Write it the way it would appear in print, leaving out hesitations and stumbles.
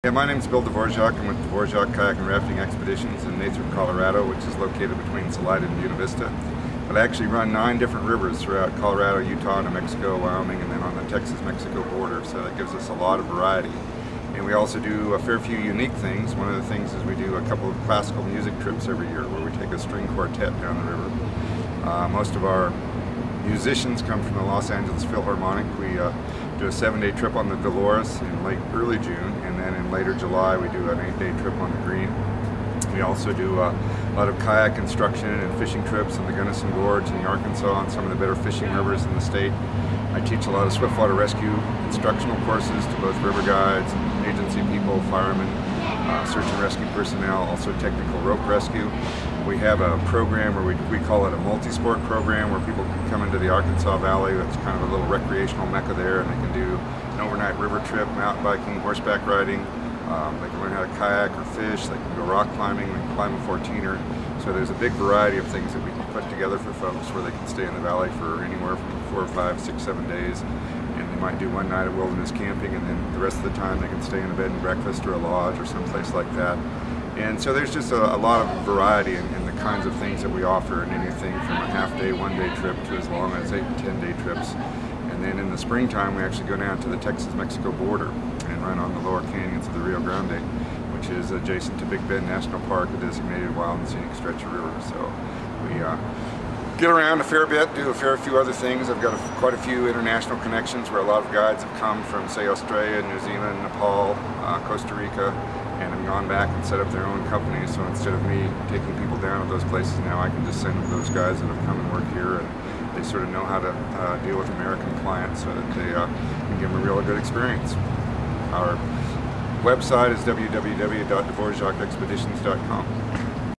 Yeah, my name is Bill Dvorak. I'm with Dvorak Kayak and Rafting Expeditions in Nathrop, Colorado, which is located between Salida and Buena Vista. But I actually run 9 different rivers throughout Colorado, Utah, New Mexico, Wyoming, and then on the Texas-Mexico border, so that gives us a lot of variety. And we also do a fair few unique things. One of the things is we do a couple of classical music trips every year where we take a string quartet down the river. Most of our musicians come from the Los Angeles Philharmonic. We do a 7-day trip on the Dolores in early June, and then in later July we do an 8-day trip on the Green. We also do a lot of kayak instruction and fishing trips in the Gunnison Gorge in the Arkansas and some of the better fishing rivers in the state. I teach a lot of swiftwater rescue instructional courses to both river guides, agency people, firemen, search and rescue personnel, also technical rope rescue. We have a program where we call it a multi-sport program where people can come into the Arkansas Valley. That's kind of a little recreational mecca there, and they can do an overnight river trip, mountain biking, horseback riding. They can learn how to kayak or fish. They can go rock climbing. They can climb a 14er. So there's a big variety of things that we can put together for folks where they can stay in the valley for anywhere from 4 or 5, 6, 7 days. And they might do one night of wilderness camping, and then the rest of the time they can stay in a bed and breakfast or a lodge or someplace like that. And so there's just a lot of variety in the kinds of things that we offer, and anything from a half-day, 1-day trip to as long as 8 and 10-day trips. And then in the springtime we actually go down to the Texas-Mexico border and run on the lower canyons of the Rio Grande, which is adjacent to Big Bend National Park, a designated wild and scenic stretch of river. So we get around a fair bit, do a fair few other things. I've got quite a few international connections where a lot of guides have come from, say, Australia, New Zealand, Nepal, Costa Rica, and have gone back and set up their own companies. So instead of me taking people down to those places now, I can just send them those guys that have come and work here, and they sort of know how to deal with American clients so that they can give them a really good experience. Our website is www.DvorakExpeditions.f4v.